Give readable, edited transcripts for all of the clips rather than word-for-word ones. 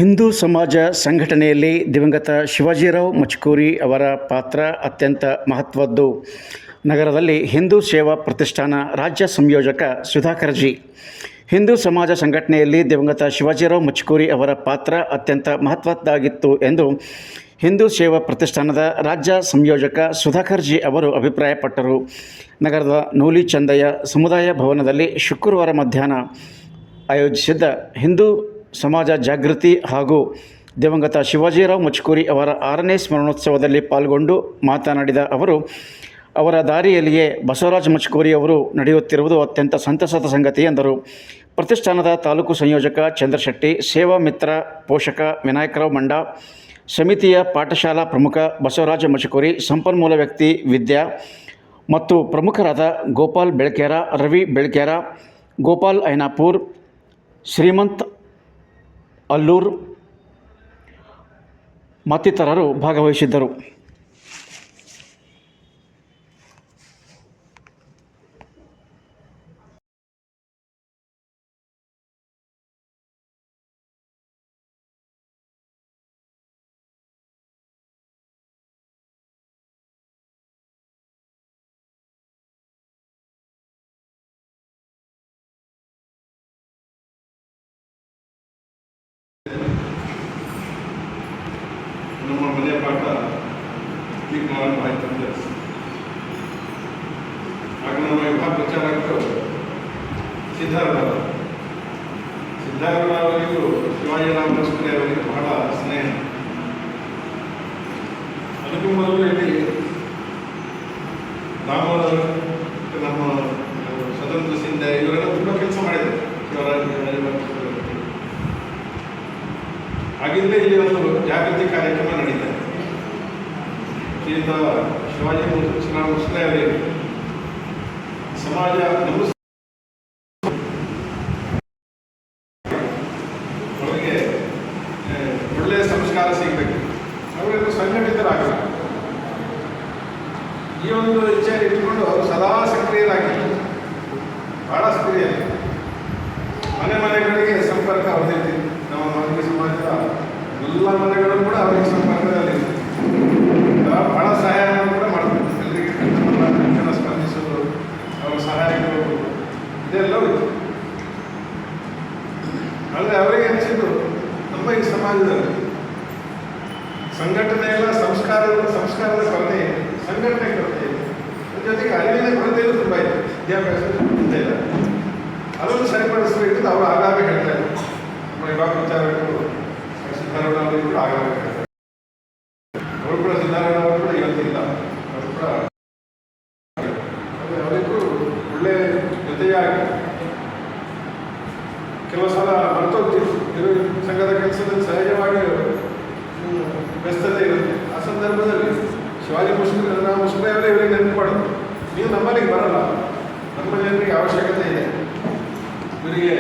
ಹಿಂದೂ ಸಮಾಜ ಸಂಘಟನೆಯಲ್ಲಿ ದಿವಂಗತ ಶಿವಾಜಿರಾವ್ ಮಚ್ಕೂರಿ ಅವರ ಪಾತ್ರ ಅತ್ಯಂತ ಮಹತ್ವದ್ದು. ನಗರದಲ್ಲಿ ಹಿಂದೂ ಸೇವಾ ಪ್ರತಿಷ್ಠಾನ ರಾಜ್ಯ ಸಂಯೋಜಕ ಸುಧಾಕರ್ ಜಿ. ಹಿಂದೂ ಸಮಾಜ ಸಂಘಟನೆಯಲ್ಲಿ ದಿವಂಗತ ಶಿವಾಜಿರಾವ್ ಮಚ್ಕೂರಿ ಅವರ ಪಾತ್ರ ಅತ್ಯಂತ ಮಹತ್ವದ್ದಾಗಿತ್ತು ಎಂದು ಹಿಂದೂ ಸೇವಾ ಪ್ರತಿಷ್ಠಾನದ ರಾಜ್ಯ ಸಂಯೋಜಕ ಸುಧಾಕರ್ ಜಿ ಅವರು ಅಭಿಪ್ರಾಯಪಟ್ಟರು. ನಗರದ ನೂಲಿ ಚಂದಯ್ಯ ಸಮುದಾಯ ಭವನದಲ್ಲಿ ಶುಕ್ರವಾರ ಮಧ್ಯಾಹ್ನ ಆಯೋಜಿಸಿದ್ದ ಹಿಂದೂ ಸಮಾಜ ಜಾಗೃತಿ ಹಾಗೂ ದಿವಂಗತ ಶಿವಾಜಿರಾವ್ ಮಚ್ಕೂರಿ ಅವರ 6ನೇ ಸ್ಮರಣೋತ್ಸವದಲ್ಲಿ ಪಾಲ್ಗೊಂಡು ಮಾತನಾಡಿದ ಅವರು, ಅವರ ದಾರಿಯಲ್ಲಿಯೇ ಬಸವರಾಜ ಮಚ್ಕೂರಿ ಅವರು ನಡೆಯುತ್ತಿರುವುದು ಅತ್ಯಂತ ಸಂತಸದ ಸಂಗತಿ ಎಂದರು. ಪ್ರತಿಷ್ಠಾನದ ತಾಲೂಕು ಸಂಯೋಜಕ ಚಂದ್ರಶೆಟ್ಟಿ, ಸೇವಾ ಮಿತ್ರ ಪೋಷಕ ವಿನಾಯಕರಾವ್ ಮಂಡ, ಸಮಿತಿಯ ಪಾಠಶಾಲಾ ಪ್ರಮುಖ ಬಸವರಾಜ ಮಚ್ಕೂರಿ, ಸಂಪನ್ಮೂಲ ವ್ಯಕ್ತಿ ವಿದ್ಯಾ ಮತ್ತು ಪ್ರಮುಖರಾದ ಗೋಪಾಲ್ ಬೆಳಕೇರ, ರವಿ ಬೆಳಕೇರ, ಗೋಪಾಲ್ ಐನಾಪುರ್, ಶ್ರೀಮಂತ್ ಅಲ್ಲೂರ್ ಮತ್ತಿತರರು ಭಾಗವಹಿಸಿದ್ದರು. ನಮ್ಮ ಮನೆಯ ಪಾಠ ಈಗ ನಾನು ಆಯ್ತು ಆಗ ನಮ್ಮ ವಿಭಾಗ ಪ್ರಚಾರಕರು ಸಿದ್ಧಾರೂಢ ಅವರಿಗೂ ಶಿವಾಜಿರಾವ್ ಮಚ್ಕೂರಿ ಅವರಿಗೆ ಬಹಳ ಸ್ನೇಹ. ಅದಕ್ಕೂ ಮೊದಲು ಇಲ್ಲಿ ದಾಮೋದರ ನಮ್ಮ ಸ್ವತಂತ್ರ ಸಿಂಧೆ ಇವರೆಲ್ಲ ತುಂಬ ಕೆಲಸ ಮಾಡಿದರು. ಆಗಿಂದ ಇಲ್ಲಿ ಒಂದು ಜಾಗೃತಿ ಕಾರ್ಯಕ್ರಮ ನಡೀತಾ ಇದೆ. ಶ್ರೀಯುತ ಶಿವಾಜಿರಾವ್ ಮಚ್ಕೂರಿ ಅವರಿಗೆ ಸಮಾಜ ಅವರಿಗೆ ಒಳ್ಳೆಯ ಸಂಸ್ಕಾರ ಸಿಗಬೇಕು, ಅವರೆಲ್ಲ ಸಂಘಟಿತರಾಗಬೇಕು. ಈ ಒಂದು ಇಚ್ಛೆ ಇಟ್ಟುಕೊಂಡು ಅವರು ಸದಾ ಸಕ್ರಿಯರಾಗಿದ್ದರು, ಬಹಳ ಸಕ್ರಿಯ. ಮನೆಗಳಿಗೆ ಸಂಪರ್ಕ ಹೊಂದಿರ್ತೀವಿ. ನಮ್ಮ ಮಾದಿಗ ಸಮಾಜದ ಎಲ್ಲ ಮನೆಗಳು ಕೂಡ ಅವರಿಗೆ ಸಂಪರ್ಕದಲ್ಲಿ ಬಹಳ ಸಹಾಯವನ್ನು ಕೂಡ ಮಾಡ್ತಾರೆ. ಎಲ್ಲರಿಗೆ ತಕ್ಷಣ ಸ್ಪಂದಿಸೋದು, ಅವರ ಸಹಾಯಗಳು ಇದೆಲ್ಲವೂ ಇತ್ತು. ಆದರೆ ಅವರಿಗೆ ಅನಿಸಿದ್ದು, ನಮ್ಮ ಈ ಸಮಾಜದಲ್ಲಿ ಸಂಘಟನೆ ಎಲ್ಲ ಸಂಸ್ಕಾರದ ಕೊರತೆ ಇದೆ, ಸಂಘಟನೆ ಕೊರತೆ ಇದೆ, ಅದ್ರ ಜೊತೆಗೆ ಅರಿವಿನ ಕೊರತೆಯೂ ತುಂಬ ಇದೆ, ವಿದ್ಯಾಭ್ಯಾಸದ ಕೊರತೆ ಇಲ್ಲ. ಅದನ್ನು ಸರಿಪಡಿಸಬೇಕು ಅವರು ಆಗಾಗ ಹೇಳ್ತಾರೆ. ನಮ್ಮ ವಿಭಾಗ ವಿಚಾರಕರು ಸಿದ್ಧಾರೂಢ ಅವರಿಗೆ ಕೂಡ ಆಗಾಗ ಹೇಳ್ತಾರೆ. ಅವರು ಕೂಡ ಸಿದ್ಧಾರೂಢ ಅವರು ಕೂಡ ಇವತ್ತಿಲ್ಲ, ಅವರು ಕೂಡ ಅವರಿಗೂ ಒಳ್ಳೆ ಜೊತೆಯಾಗಿ ಕೆಲವು ಸಲ ಮರ್ತೋಗ್ತಿದ್ರು. ಸಂಘದ ಕೆಲಸದಲ್ಲಿ ಸಹಜವಾಗಿ ವ್ಯಸ್ತತೆ ಇರುತ್ತೆ. ಆ ಸಂದರ್ಭದಲ್ಲಿ ಶಿವಾಜಿರಾವ್ ಮಚ್ಕೂರಿ ಅವರೇ ಇವರಿಗೆ ನೆನಪು ಮಾಡೋದು, ನೀವು ನಮ್ಮಲ್ಲಿಗೆ ಬರಲ್ಲ, ನಮ್ಮ ಜನರಿಗೆ ಅವಶ್ಯಕತೆ ಇದೆ, ಇವರಿಗೆ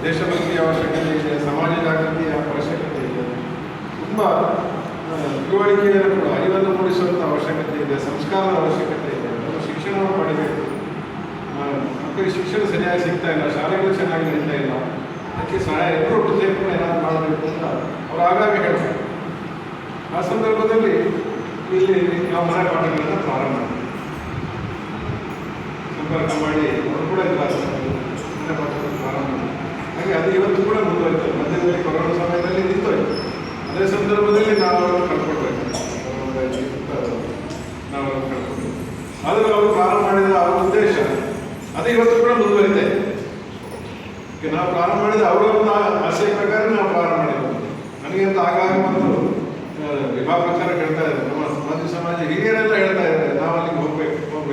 ದೇಶಭಕ್ತಿಯ ಅವಶ್ಯಕತೆ ಇದೆ, ಸಮಾಜ ಜಾಗೃತಿಯ ಅವಶ್ಯಕತೆ ಇದೆ, ತುಂಬ ತಿಳುವಳಿಕೆಯನ್ನು ಕೂಡ ಅರಿವನ್ನು ಮೂಡಿಸುವಂಥ ಅವಶ್ಯಕತೆ ಇದೆ, ಸಂಸ್ಕಾರದ ಅವಶ್ಯಕತೆ ಇದೆ, ನಮ್ಮ ಶಿಕ್ಷಣವನ್ನು ಪಡಿಬೇಕು, ಮಕ್ಕಳಿಗೆ ಶಿಕ್ಷಣ ಸರಿಯಾಗಿ ಸಿಗ್ತಾ ಇಲ್ಲ, ಶಾಲೆಗಳು ಚೆನ್ನಾಗಿ ನಡೀತಾ ಇಲ್ಲ, ಅದಕ್ಕೆ ಸಹಾಯ ಎಲ್ಲರೂ ಒಟ್ಟು ಸೇರ್ಕೊಂಡು ಏನಾದರೂ ಮಾಡಬೇಕು ಅಂತ ಅವರು ಆಗಾಗ ಹೇಳ್ತಾರೆ. ಆ ಸಂದರ್ಭದಲ್ಲಿ ಇಲ್ಲಿ ನಾವು ಮನೆ ಪಾಠಗಳನ್ನು ಪ್ರಾರಂಭ ಮಾಡಿ ಸಂಪರ್ಕ ಮಾಡಿ ಅವರು ಕೂಡ ಮನೆ ಪಾಠಗಳನ್ನು ಪ್ರಾರಂಭ ಮಾಡಿ. ಹಾಗೆ ಅದು ಇವತ್ತು ಕೂಡ ಮುಂದುವರಿತದೆ. ಮಧ್ಯದಲ್ಲಿ ಕೊರೋನಾ ಸಮಯದಲ್ಲಿ ನಿಂತೋಯ್ತು. ಅದೇ ಸಂದರ್ಭದಲ್ಲಿ ನಾವು ಅವರನ್ನು ಕಳ್ಕೊಳ್ಬೇಕು, ನಾವು ಅವರನ್ನು ಕಳ್ಕೊಳ್ಬೇಕು. ಆದರೂ ಅವರು ಪ್ರಾರಂಭ ಮಾಡಿದ ಅವರ ಉದ್ದೇಶ ಅದು ಇವತ್ತು ಕೂಡ ಮುಂದುವರಿತಾ ಇದೆ. ನಾವು ಪ್ರಾರಂಭ ಮಾಡಿದ ಅವರ ಆಶಯ ಪ್ರಕಾರ ನಾವು ಪ್ರಾರಂಭ ಮಾಡಿದ್ವಿ. ನನಗೆ ಅಂತ ಆಗಾಗ ಒಂದು ವಿಭಾಗ ಪ್ರಚಾರ ಹೇಳ್ತಾ ಇದ್ದಾರೆ, ನಮ್ಮ ಸಮಾಜ ಹಿರಿಯರೆಲ್ಲ ಹೇಳ್ತಾ ಇದ್ದಾರೆ, ನಾವು ಅಲ್ಲಿಗೆ ಹೋಗ್ಬೇಕು ಅಂತ.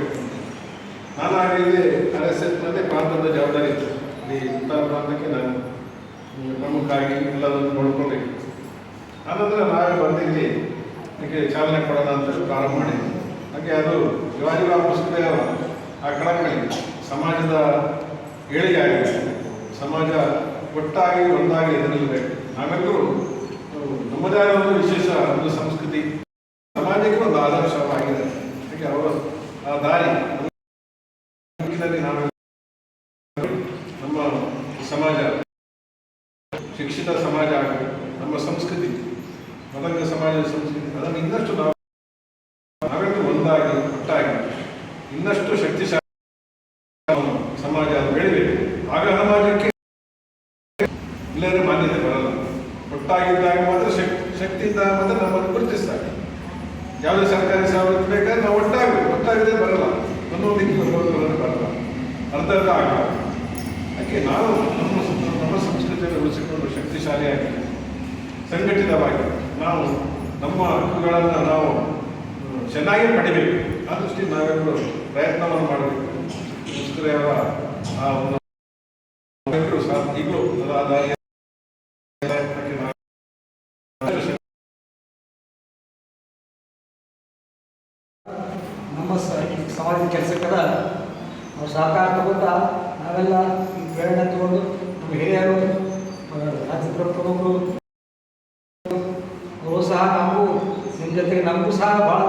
ನಾನು ಇಲ್ಲಿ RSSನಲ್ಲಿ ಪ್ರಾಂತದ ಜವಾಬ್ದಾರಿ ಇತ್ತು. ಈ ಉತ್ತರ ಪ್ರಾಂತಕ್ಕೆ ನಾನು ಪ್ರಮುಖ ಆಗಿ ಎಲ್ಲದನ್ನು ನೋಡ್ಕೊಳ್ಬೇಕು. ಆನಂತರ ನಾವೇ ಬಂದಿಲ್ಲಿ ಅದಕ್ಕೆ ಚಾಲನೆ ಕೊಡೋಣ ಅಂತ ಪ್ರಾರಂಭ ಮಾಡಿದ್ವಿ. ಹಾಗೆ ಅದು ಶಿವಾಜಿರಾವ್ ಮಚ್ಕೂರಿ ಅವರ ಆ ಕಳಕಳಿ ಸಮಾಜದ ಏಳಿಗೆ ಆಗಿದೆ. ಸಮಾಜ ಒಟ್ಟಾಗಿ ಒಂದಾಗಿ ಎದುರಿಸಬೇಕು. ನಾವೆಲ್ಲರೂ ನಮ್ಮದೇ ಆದ ಒಂದು ವಿಶೇಷ ಒಂದು ಸಂಸ್ಕೃತಿ, ಸಮಾಜಕ್ಕೆ ಒಂದು ಆದರ್ಶವಾಗಿದೆ. ಹಾಗೆ ಅವರ ಆ ದಾರಿ ನಾವು ನಮ್ಮ ಸಮಾಜ ಶಿಕ್ಷಿತ ಸಮಾಜ ಆಗಬೇಕು, ನಮ್ಮ ನಮ್ಮ ಸಂಸ್ಕೃತಿ, ಮದಂಗ ಸಮಾಜದ ಸಂಸ್ಕೃತಿ, ಅದನ್ನು ಇನ್ನಷ್ಟು ನಾವೆಲ್ಲರೂ ಒಂದಾಗಿ ಒಟ್ಟಾಗಿ ಇನ್ನಷ್ಟು ಶಕ್ತಿಶಾಲಿ ಸಮಾಜ ಬೆಳಿಬೇಕು. ಆಗ ಸಮಾಜಕ್ಕೆ ಇಲ್ಲದ್ರೆ ಮಾನ್ಯತೆ ಬರಲ್ಲ. ಒಟ್ಟಾಗಿದ್ದಾಗ ಮಾತ್ರ ಶಕ್ತಿಯಿಂದ ಮಾತ್ರ ನಮ್ಮನ್ನು ಗುರುತಿಸ್ತಾರೆ. ಯಾವುದೇ ಸರ್ಕಾರಿ ಸವಲತ್ತು ಬೇಕಾದ್ರೆ ನಾವು ಒಟ್ಟಾಗಿದ್ರೆ ಬರಲ್ಲ, ಒಂದೊಂದಕ್ಕೆ ಬರಲ್ಲ, ಅರ್ಧ ಆಗಲ್ಲ. ಯಾಕೆ ನಾವು ನಮ್ಮ ಸಂಸ್ಕೃತಿಯನ್ನು ಉಳಿಸಿಕೊಂಡು ಶಕ್ತಿಶಾಲಿಯಾಗಿ ಸಂಘಟಿತವಾಗಿ ನಾವು ನಮ್ಮ ಹಕ್ಕುಗಳನ್ನು ನಾವು ಚೆನ್ನಾಗಿ ಪಡಿಬೇಕು. ಆ ದೃಷ್ಟಿ ನಾವೆಲ್ಲರೂ ಪ್ರಯತ್ನವನ್ನು ಮಾಡಬೇಕು. ಮುಸ್ಕರೆಯವರ ಆ ಒಂದು ಈಗಲೂ ನಮ್ಮ ಸಮಾಜದ ಕೆಲಸಕ್ಕದ ನಾವು ಸಹಕಾರ ತಗೊಂಡ ನಾವೆಲ್ಲ ಪ್ರೇರಣೆ ತಗೊಂಡು ನಮ್ಮ ಹಿರಿಯರು ರಾಜ್ಯ ಪ್ರಮುಖರು ಅವರು ಸಹ ನಮಗೂ ನಿಮ್ಮ ಜೊತೆಗೆ ನಮಗೂ ಸಹ ಭಾಳ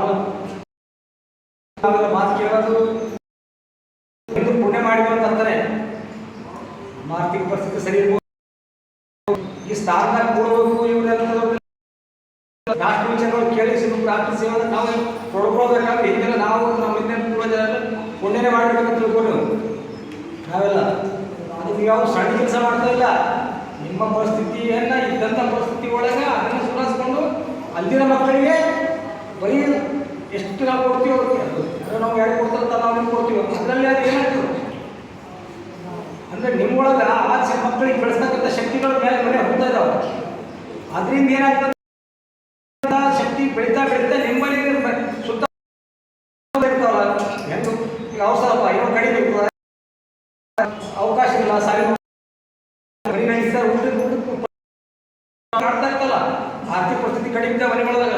ಮಾತು ಕೇಳೋದು ಎಂದು ಪುಣ್ಯ ಮಾಡಿಕೊಂಡು ಅಂತಾರೆ. ನಮ್ಮ ಆರ್ಥಿಕ ಪರಿಸ್ಥಿತಿ ಸರಿ ಇರ್ಬೋದು, ಈ ಸ್ಥಾನದಾಗ ಕೂಡಬೇಕು, ಇವರೆಲ್ಲ ರಾಷ್ಟ್ರ ವಿಚಾರಗಳು ಕೇಳಿ ರಾಷ್ಟ್ರ ಸೇವೆ ನಾವು ತೊಡ್ಕೊಳ್ಬೇಕಾದ್ರೆ ಹಿಂಗೆಲ್ಲ ನಾವು ನಮ್ಮ ಹಿಂದಿನ ಪೂರ್ವಜರೆಲ್ಲ ಪುಣ್ಯನೇ ಮಾಡಬೇಕಂತ ತಿಳ್ಕೊಂಡು ನಾವೆಲ್ಲ ಅದಕ್ಕೆ ಯಾವ ಸಣ್ಣ ಕೆಲಸ ಮಾಡ್ತಾ ಇಲ್ಲ. ನಿಮ್ಮ ಪರಿಸ್ಥಿತಿಯನ್ನು ಇದ್ದಂಥ ಪರಿಸ್ಥಿತಿ ಒಳಗೆ ಅದನ್ನು ಸುಧಾರಿಸ್ಕೊಂಡು ಅಲ್ಲಿನ ಮಕ್ಕಳಿಗೆ ಬರೀ ಎಷ್ಟು ನಾವು ಕೊಡ್ತೀವಿ ಅವ್ರಿಗೆ ನಾವು ಯಾರು ಕೊಡ್ತಾರಂತ ನಾವು ನಿಮ್ಗೆ ಕೊಡ್ತೀವಿ. ಅದರಲ್ಲಿ ಅದು ಏನಾಗ್ತದೆ ಅಂದರೆ ನಿಮ್ಮೊಳಗೆ ಆ ಮಕ್ಕಳಿಗೆ ಬೆಳೆಸ್ತಕ್ಕಂಥ ಶಕ್ತಿಗಳ ಮೇಲೆ ಮನೆ ಹೋಗ್ತಾ ಇದ್ದಾವೆ. ಅದರಿಂದ ಏನಾಗ್ತದೆ, ಶಕ್ತಿ ಬೆಳೀತಾ ನಿಮ್ಮಲ್ಲಿ ಸುತ್ತ ಇರ್ತಾವಲ್ಲ, ಹೆಂಗೆ ಈಗ ಅವಸರಪ್ಪ ಏನೋ ಕಡಿಮೆ ಇರ್ತದೆ, ಅವಕಾಶ ಇಲ್ಲ, ಸಾರಿ ಮನೆ ನಡೆಸ್ತಾರೆ, ಮಾಡ್ತಾ ಇರ್ತಲ್ಲ, ಆರ್ಥಿಕ ಪರಿಸ್ಥಿತಿ ಕಡಿಮೆ ಮನೆಗಳದಾಗ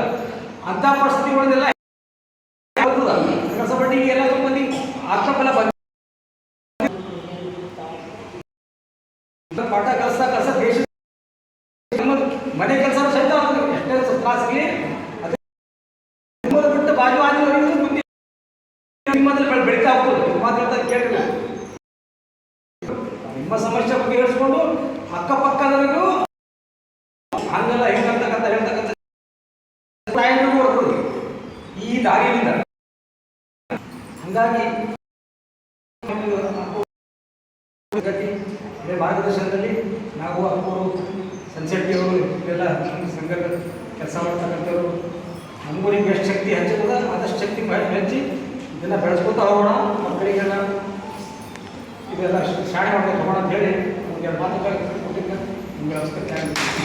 ಅಂಥ ಪರಿಸ್ಥಿತಿಗಳನ್ನೆಲ್ಲ ಕೆಲಸ ಬಡ್ಡಿಗೆ ಎಲ್ಲ ಮಂದಿ ಆತ್ಮಫಲ ಬಂದ ಪಾಠ ಕಲಿಸ ದೇಶ ಮನೆ ಕೆಲಸ ಸಹಿತ ಎಷ್ಟೇ ಕ್ಲಾಸ್ಗೆ ಬಿಟ್ಟು ಬಾಜು ಆದಿವರೆಗೂ ಮುಂದೆ ನಿಮ್ಮಲ್ಲಿ ಬೆಳೀತಾ ಹೋಗ್ತದೆ. ಮಾತಾಡ್ತಾ ಕೇಳಿದ್ರು ನಿಮ್ಮ ಸಮಸ್ಯೆ ಬಗ್ಗೆ ಹೇಳಿಸ್ಕೊಂಡು ಅಕ್ಕಪಕ್ಕದವರಿಗೂ ಹಂಗಲ್ಲ ಹಿಂಗಂತಕ್ಕಂಥ ಹೇಳ್ತಕ್ಕಂಥ ಈ ದಾರಿಯಿಂದ. ಹಂಗಾಗಿ ಮಾರ್ಗದರ್ಶನದಲ್ಲಿ ನಾವು ಅಪ್ಪರು ಸನ್ಸೆಟ್ಟಿಯವರು ಇವೆಲ್ಲ ನಮ್ಮ ಸಂಘದ ಕೆಲಸ ಮಾಡ್ತಕ್ಕಂಥವ್ರು ನಮಗೂ ನಿಮ್ಗೆ ಎಷ್ಟು ಶಕ್ತಿ ಹಂಚದ ಆದಷ್ಟು ಶಕ್ತಿ ಹಂಚಿ ಇದೆಲ್ಲ ಬೆಳೆಸ್ಕೊತಾ ಹೋಗೋಣ. ಮಕ್ಕಳಿಗೆಲ್ಲ ಇದೆಲ್ಲ ಶಾಣೆ ಮಾಡ್ಕೊಂಡು ಹೋಗೋಣ ಅಂತ ಹೇಳಿ ಒಂದು ಎರಡು ಮಾತುಗಳು ಕೊಟ್ಟಿದ್ದ ನಿಮಗೆ ನಮಸ್ಕಾರ.